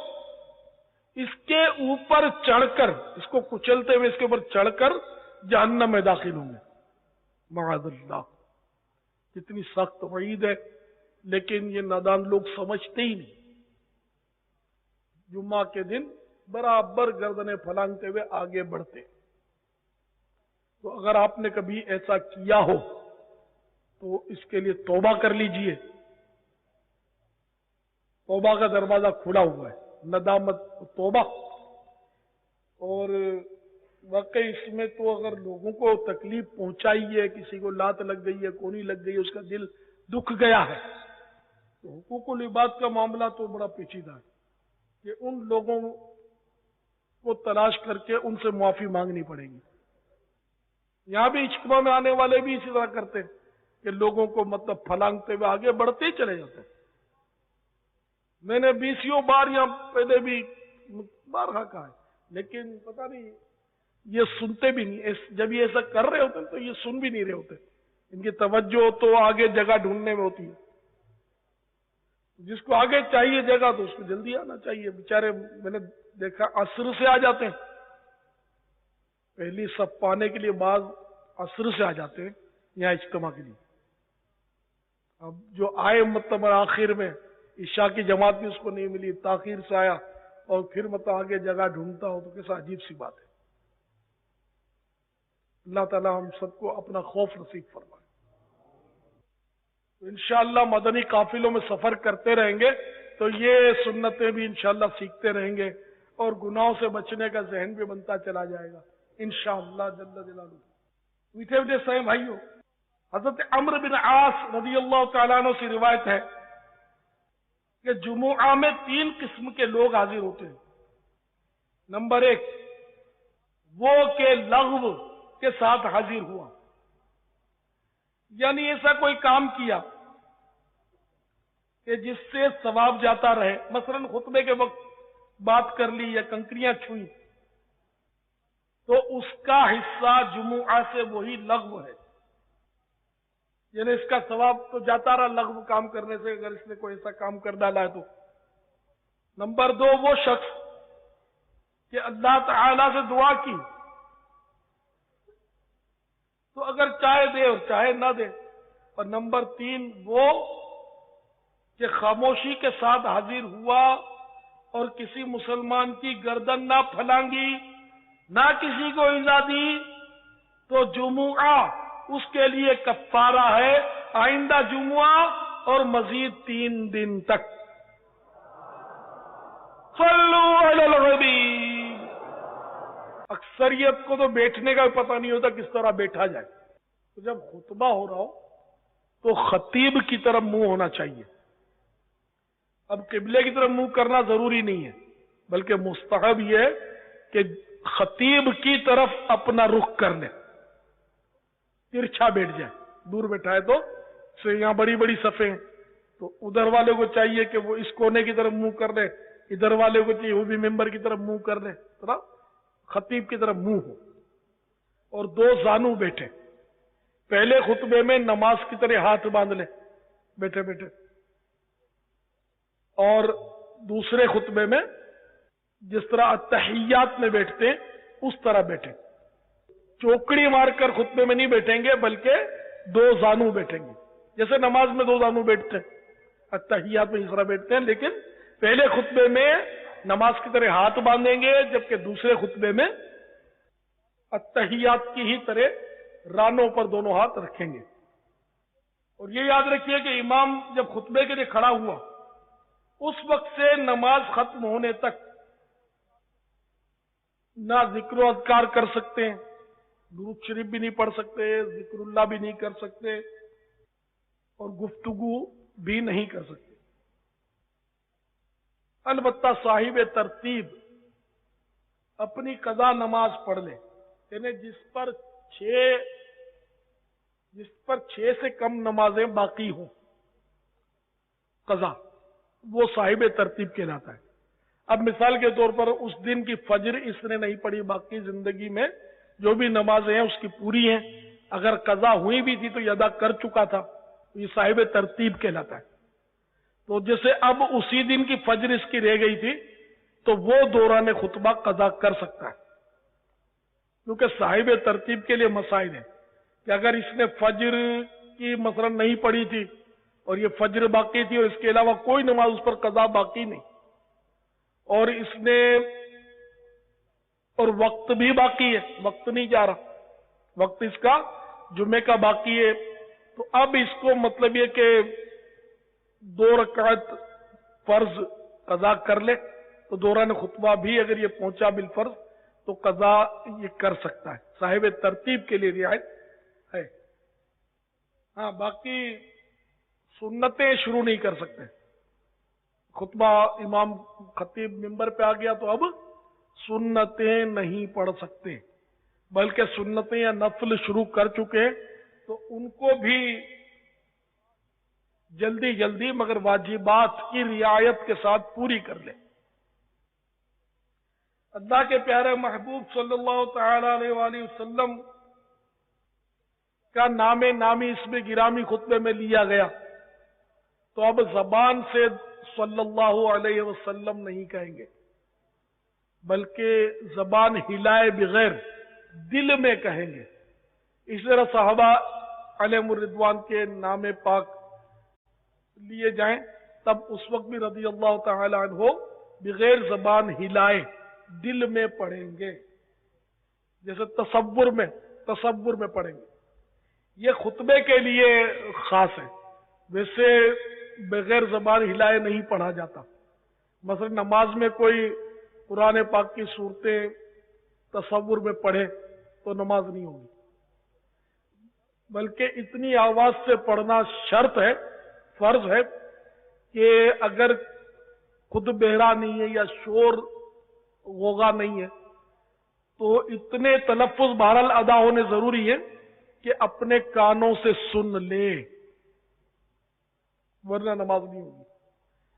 اس کے اوپر چڑھ کر، اس کو کچلتے ہوئے اس کے اوپر چڑھ کر جہنم میں داخل ہوں گے، معاذ اللہ۔ کتنی سخت وعید ہے، لیکن یہ نادان لوگ سمجھتے ہی نہیں۔ جمعہ کے دن برابر گردنیں پھلانگتے ہوئے آگے بڑھتے۔ تو اگر آپ نے کبھی ایسا کیا ہو تو اس کے لیے توبہ کر لیجئے، توبہ کا دروازہ کھلا ہوا ہے، ندامت توبہ۔ اور واقعی اس میں تو اگر لوگوں کو تکلیف پہنچائی ہے، کسی کو لات لگ گئی ہے، کونی لگ گئی ہے، اس کا دل دکھ گیا ہے، تو حقوق العباد کا معاملہ تو بڑا پیچیدہ ہے کہ ان لوگوں کو تلاش کر کے ان سے معافی مانگنی پڑے گی۔ یہاں بھی اجتماع میں آنے والے بھی اسی طرح کرتے ہیں کہ لوگوں کو مطلب پھلانگتے ہوئے آگے بڑھتے ہی چلے جاتے ہیں۔ میں نے 20 بار یا پہلے بھی بارہا کہا ہے، لیکن پتہ نہیں یہ سنتے بھی نہیں۔ جب یہ ایسا کر رہے ہوتے ہیں تو یہ سن بھی نہیں رہے ہوتے، ان کی توجہ تو آگے جگہ ڈھونڈنے میں ہوتی ہے۔ جس کو آگے چاہیے جگہ تو اس کو جلدی آنا چاہیے۔ بیچارے میں نے دیکھا عصر سے آ جاتے ہیں، پہلی صف پانے کے لیے بعض عصر سے آ جاتے ہیں یہاں اجتماع کے لیے۔ اب جو آئے مطلب آخر میں عشاء کی جماعت بھی اس کو نہیں ملی، تاخیر سے آیا اور پھر مطلب آگے جگہ ڈھونڈتا ہو، تو کیسا عجیب سی بات ہے۔ اللہ تعالیٰ ہم سب کو اپنا خوف نصیب فرمائے۔ تو انشاءاللہ مدنی قافلوں میں سفر کرتے رہیں گے تو یہ سنتیں بھی انشاءاللہ سیکھتے رہیں گے اور گناہوں سے بچنے کا ذہن بھی بنتا چلا جائے گا انشاءاللہ جل جلالہ۔ میٹھے میٹھے سائیں بھائیوں، حضرت عمرو بن عاص رضی اللہ تعالیٰ عنہ سے روایت ہے کہ جمعہ میں 3 قسم کے لوگ حاضر ہوتے ہیں۔ نمبر 1 وہ کہ لغو کے ساتھ حاضر ہوا، یعنی ایسا کوئی کام کیا کہ جس سے ثواب جاتا رہے، مثلا خطبے کے وقت بات کر لی یا کنکریاں چھوئی، تو اس کا حصہ جمعہ سے وہی لغو ہے، یعنی اس کا ثواب تو جاتا رہا لغو کام کرنے سے، اگر اس نے کوئی ایسا کام کر ڈالا ہے تو۔ نمبر 2، وہ شخص کہ اللہ تعالی سے دعا کی تو اگر چاہے دے اور چاہے نہ دے۔ اور نمبر 3، وہ کہ خاموشی کے ساتھ حاضر ہوا اور کسی مسلمان کی گردن نہ پھلانگی، نہ کسی کو ایذا دی، تو جمعہ اس کے لیے کفارہ ہے، آئندہ جمعہ اور مزید 3 دن تک۔ صلو علی الحبیب۔ اکثریت کو تو بیٹھنے کا بھی پتہ نہیں ہوتا کس طرح بیٹھا جائے، تو جب خطبہ ہو رہا ہو تو خطیب کی طرف منہ ہونا چاہیے۔ اب قبلے کی طرف منہ کرنا ضروری نہیں ہے، بلکہ مستحب یہ ہے کہ خطیب کی طرف اپنا رخ کر لے، ترچھا بیٹھ جائے۔ دور بیٹھا ہے تو یہاں بڑی بڑی صفیں ہیں، تو ادھر والے کو چاہیے کہ وہ اس کونے کی طرف منہ کر لے، ادھر والے کو چاہیے وہ بھی ممبر کی طرف منہ کر لے، تو خطیب کی طرف منہ ہو، اور 2 زانو بیٹھے۔ پہلے خطبے میں نماز کی طرح ہاتھ باندھ لے بیٹھے بیٹھے، اور دوسرے خطبے میں جس طرح التحیات میں بیٹھتے ہیں اس طرح بیٹھے۔ چوکڑی مار کر خطبے میں نہیں بیٹھیں گے، بلکہ 2 زانو بیٹھیں گے، جیسے نماز میں 2 زانو بیٹھتے ہیں، التحیات میں اس طرح بیٹھتے ہیں، لیکن پہلے خطبے میں نماز کی طرح ہاتھ باندھیں گے، جبکہ دوسرے خطبے میں التحیات کی ہی طرح رانوں پر دونوں ہاتھ رکھیں گے۔ اور یہ یاد رکھیے کہ امام جب خطبے کے لیے کھڑا ہوا اس وقت سے نماز ختم ہونے تک نہ ذکر و اذکار کر سکتے ہیں، درود شریف بھی نہیں پڑھ سکتے، ذکر اللہ بھی نہیں کر سکتے، اور گفتگو بھی نہیں کر سکتے۔ البتہ صاحب ترتیب اپنی قضا نماز پڑھ لے، یعنی جس پر 6 سے کم نمازیں باقی ہوں قضا، وہ صاحب ترتیب کہلاتا ہے۔ اب مثال کے طور پر اس دن کی فجر اس نے نہیں پڑھی، باقی زندگی میں جو بھی نمازیں ہیں اس کی پوری ہیں، اگر قضا ہوئی بھی تھی تو یہ ادا کر چکا تھا، یہ صاحب ترتیب کہلاتا ہے۔ تو جیسے اب اسی دن کی فجر اس کی رہ گئی تھی تو وہ دوران خطبہ قضا کر سکتا ہے، کیونکہ صاحب ترتیب کے لیے مسائل ہیں کہ اگر اس نے فجر کی مثلا نہیں پڑھی تھی اور یہ فجر باقی تھی اور اس کے علاوہ کوئی نماز اس پر قضا باقی نہیں، اور اس نے اور وقت بھی باقی ہے، وقت نہیں جا رہا، وقت اس کا جمعے کا باقی ہے، تو اب اس کو مطلب یہ کہ 2 رکعت فرض قضا کر لے، تو دوران خطبہ بھی اگر یہ پہنچا بالفرض تو قضا یہ کر سکتا ہے، صاحب ترتیب کے لیے رعایت ہے۔ ہاں، باقی سنتیں شروع نہیں کر سکتے۔ خطبہ امام خطیب ممبر پہ آ گیا تو اب سنتیں نہیں پڑھ سکتے، بلکہ سنتیں یا نفل شروع کر چکے تو ان کو بھی جلدی جلدی مگر واجبات کی رعایت کے ساتھ پوری کر لے۔ اللہ کے پیارے محبوب صلی اللہ تعالی علیہ وآلہ وسلم کا نام نامی اس میں گرامی خطبے میں لیا گیا، تو اب زبان سے صلی اللہ علیہ وسلم نہیں کہیں گے، بلکہ زبان ہلائے بغیر دل میں کہیں گے۔ اس طرح صحابہ علیہم الرضوان کے نام پاک لیے جائیں تب اس وقت بھی رضی اللہ تعالی عنہ بغیر زبان ہلائے دل میں پڑھیں گے، جیسے تصور میں پڑھیں گے۔ یہ خطبے کے لیے خاص ہے، ویسے بغیر زبان ہلائے نہیں پڑھا جاتا۔ مثلا نماز میں کوئی قرآن پاک کی صورتیں تصور میں پڑھے تو نماز نہیں ہوگی، بلکہ اتنی آواز سے پڑھنا شرط ہے، فرض ہے کہ اگر خود بہرا نہیں ہے یا شور غوغا نہیں ہے تو اتنے تلفظ بہرحال ادا ہونے ضروری ہے کہ اپنے کانوں سے سن لے، ورنہ نماز نہیں ہوگی۔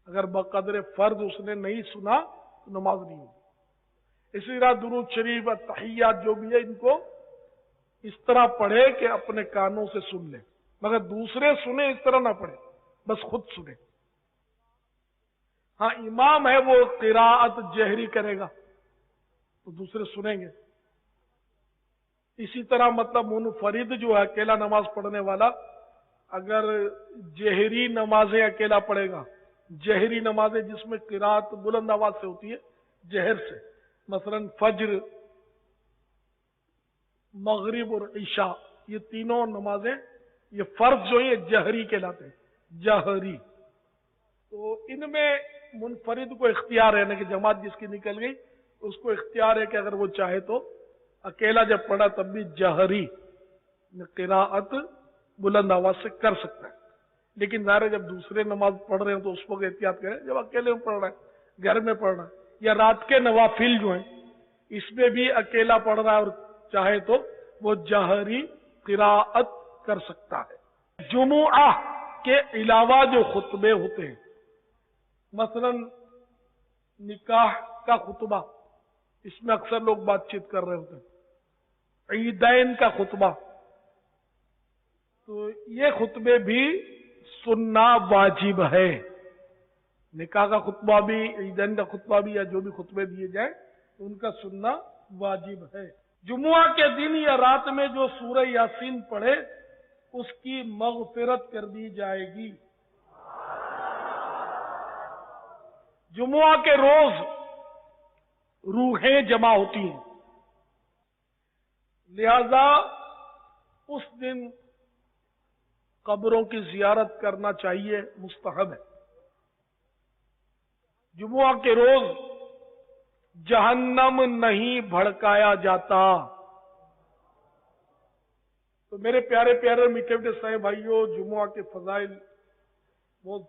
اگر بقدر فرض اس نے نہیں سنا تو نماز نہیں ہوگی۔ اسی طرح درود شریف تحیات جو بھی ہے ان کو اس طرح پڑھے کہ اپنے کانوں سے سن لے، مگر دوسرے سنیں اس طرح نہ پڑھے، بس خود سنیں۔ ہاں امام ہے وہ قراءت جہری کرے گا تو دوسرے سنیں گے۔ اسی طرح مطلب منفرد جو ہے اکیلا نماز پڑھنے والا اگر جہری نمازیں اکیلا پڑھے گا، جہری نمازیں جس میں قراءت بلند آواز سے ہوتی ہے جہر سے، مثلا فجر، مغرب اور عشاء، یہ تینوں نمازیں یہ فرض جو ہیں جہری کہلاتے ہیں، جہری۔ تو ان میں منفرد کو اختیار ہے، کہ جماعت جس کی نکل گئی اس کو اختیار ہے کہ اگر وہ چاہے تو اکیلا جب پڑھا تب بھی جہری قراءت بلند آواز سے کر سکتا ہے۔ لیکن ظاہر ہے جب دوسرے نماز پڑھ رہے ہیں تو اس وقت احتیاط کریں، جب اکیلے میں پڑھ رہا ہے، گھر میں پڑھ رہا ہے، یا رات کے نوافل جو ہیں اس میں بھی اکیلا پڑھ رہا ہے اور چاہے تو وہ جہری قراءت کر سکتا ہے۔ جمعہ کے علاوہ جو خطبے ہوتے ہیں، مثلا نکاح کا خطبہ، اس میں اکثر لوگ بات چیت کر رہے ہوتے ہیں، عیدین کا خطبہ، تو یہ خطبے بھی سننا واجب ہے۔ نکاح کا خطبہ بھی، عیدین کا خطبہ بھی، یا جو بھی خطبے دیے جائیں ان کا سننا واجب ہے۔ جمعہ کے دن یا رات میں جو سورہ یاسین پڑھے اس کی مغفرت کر دی جائے گی۔ جمعہ کے روز روحیں جمع ہوتی ہیں، لہذا اس دن قبروں کی زیارت کرنا چاہیے، مستحب ہے۔ جمعہ کے روز جہنم نہیں بھڑکایا جاتا۔ تو میرے پیارے پیارے میٹھے میٹھے صاحب بھائیوں، جمعہ کے فضائل بہت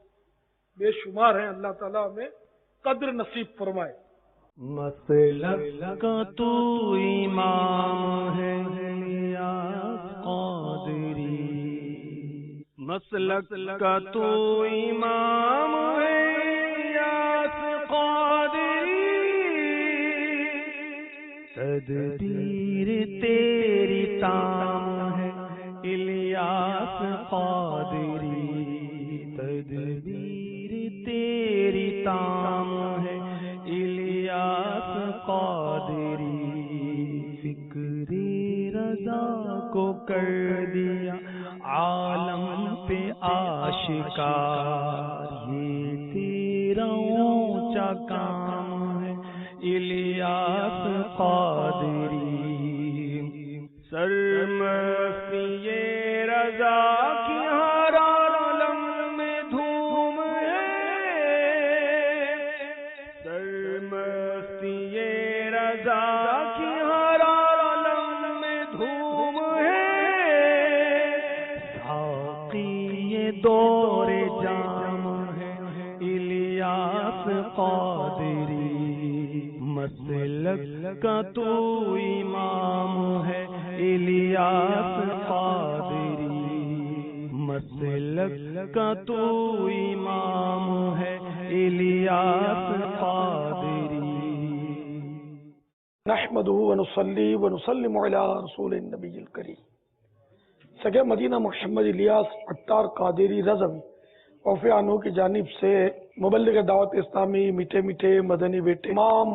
بے شمار ہیں، اللہ تعالیٰ ہمیں قدر نصیب فرمائے۔ مسلک کا تو امام ہے الیاس قادری، مسلک کا تو امام ہے الیاس قادری، تدبیر تیری تام ہے الیاس قادری، تدبیر تیری تام ہے الیاس قادری، فکر رضا کو کر دیا عالم پہ آشکار، یہ تیرا اونچا کام ہے الیاس قادری، سرمستی رضا کی ہر عالم میں دھوم ہے، سرمستی رضا کی ہر عالم میں دھوم ہے، ساقی دور جام ہے الیاس قادری، مسلک کا تو امام ہے الیاس قادری، مسلک کا تو امام ہے الیاس قادری۔ نحمدہ ونصلی ونسلم علی رسول النبی الکریم، سگے مدینہ محمد الیاس عطار قادری رضوی عفو عنہ کی جانب سے مبلغ دعوت اسلامی میٹھے میٹھے مدنی بیٹے امام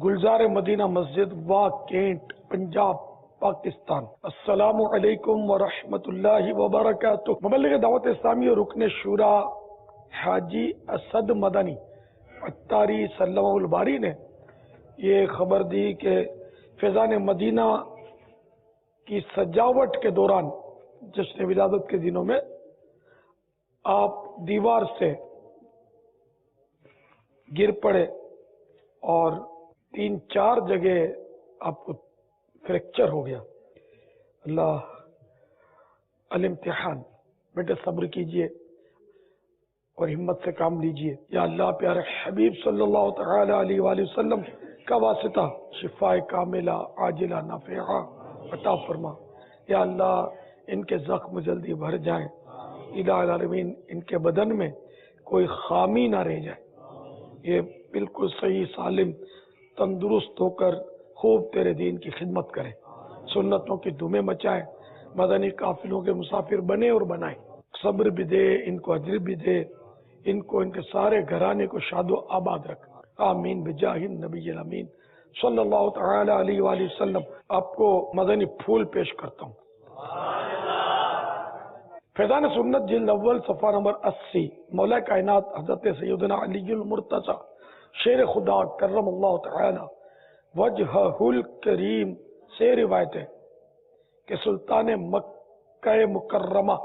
گلزار مدینہ مسجد وا کینٹ پنجاب پاکستان، السلام علیکم ورحمۃ اللہ وبرکاتہ۔ مبلغ دعوت اسلامی اور رکن شورا حاجی اسد مدنی عطاری سلمہ الباری نے یہ خبر دی کہ فیضان مدینہ کی سجاوٹ کے دوران جشن ولادت کے دنوں میں آپ دیوار سے گر پڑے اور 3-4 جگہ آپ کو فریکچر ہو گیا۔ اللہ الامتحان، بیٹے صبر کیجئے اور ہمت سے کام لیجئے۔ یا اللہ پیارے حبیب صلی اللہ تعالی علیہ وآلہ وسلم کا واسطہ شفاء کاملہ عاجلہ نافعہ عطا فرما۔ یا اللہ ان کے زخم جلدی بھر جائیں، الہ العالمین ان کے بدن میں کوئی خامی نہ رہ جائے، یہ بالکل صحیح سالم تندرست ہو کر خوب تیرے دین کی خدمت کریں، سنتوں کی دھومیں مچائیں، مدنی قافلوں کے مسافر بنے اور بنائیں، صبر بھی دے، ان کو اجر بھی دے، ان کو ان کے سارے گھرانے کو شاد و آباد رکھ، آمین بجاہ النبی الامین صلی اللہ تعالی علیہ وآلہ وسلم۔ آپ کو مدنی پھول پیش کرتا ہوں۔ فیضان سنت جلد اول صفحہ نمبر 80، مولا کائنات حضرت سیدنا علی المرتضی شیر خدا کرم اللہ تعالی وجہہ الکریم سے روایت ہے کہ سلطان مکہ مکرمہ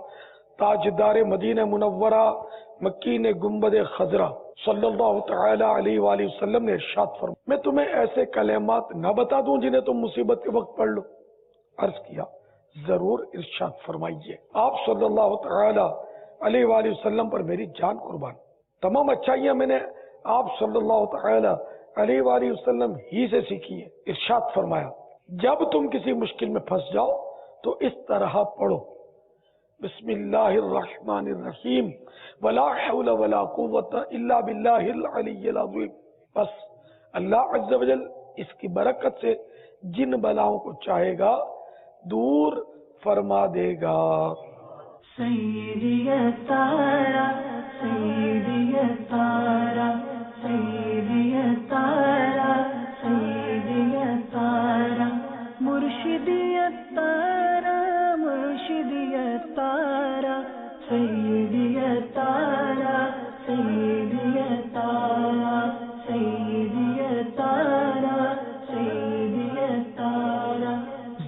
تاجدار مدینہ منورہ مکین گنبد خضرا صلی اللہ تعالی علیہ وآلہ وسلم نے ارشاد فرمایا، میں تمہیں ایسے کلمات نہ بتا دوں جنہیں تم مصیبت کے وقت پڑھ لو؟ عرض کیا ضرور، ارشاد فرمائیے۔ آپ صلی اللہ تعالی علیہ وآلہ وسلم پر میری جان قربان، تمام اچھائیاں میں نے آپ صلی اللہ تعالی علیہ وآلہ وسلم ہی سے سیکھی ہے۔ ارشاد فرمایا، جب تم کسی مشکل میں پھنس جاؤ تو اس طرح پڑھو، بسم اللہ الرحمن الرحیم ولا حول ولا قوت الا باللہ العلی العظیم۔ بس اللہ عز و جل اس کی برکت سے جن بلاؤں کو چاہے گا دور فرما دے گا۔ سیدی تارا سیدی تارا سیدی تارا سیدی تارا مرشدی تارا مرشدی تارا سیدی تارا سیدی تارا سیدی تارا سیدی تارا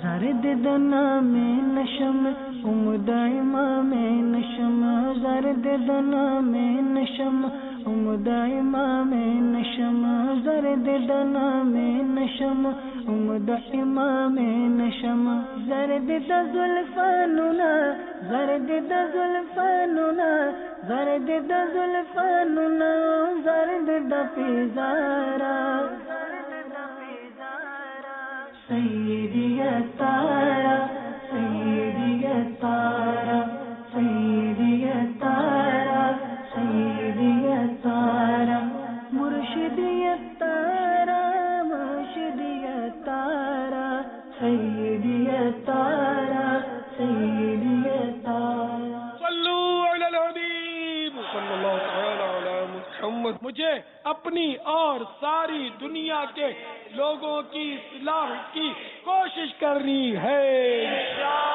زرد دنا میں نشم امد امام نشم زرد دنا میں نشم امد امام نشم زرد دنا میں نشم امد امام نشم زرد د زلفاننا زرد د زلفاننا زرد د زلفاننا زرد د پیزارا سیدی تارا سیدی تارا سیدی تارا سیدی تارا مرشدی تارا مرشدی تارا سیدی تارا سیدی تارا صلو علی الحبیب صلی اللہ تعالی علی محمد۔ مجھے اپنی اور ساری دنیا کے لوگوں کی اصلاح کی کوشش کرنی ہے۔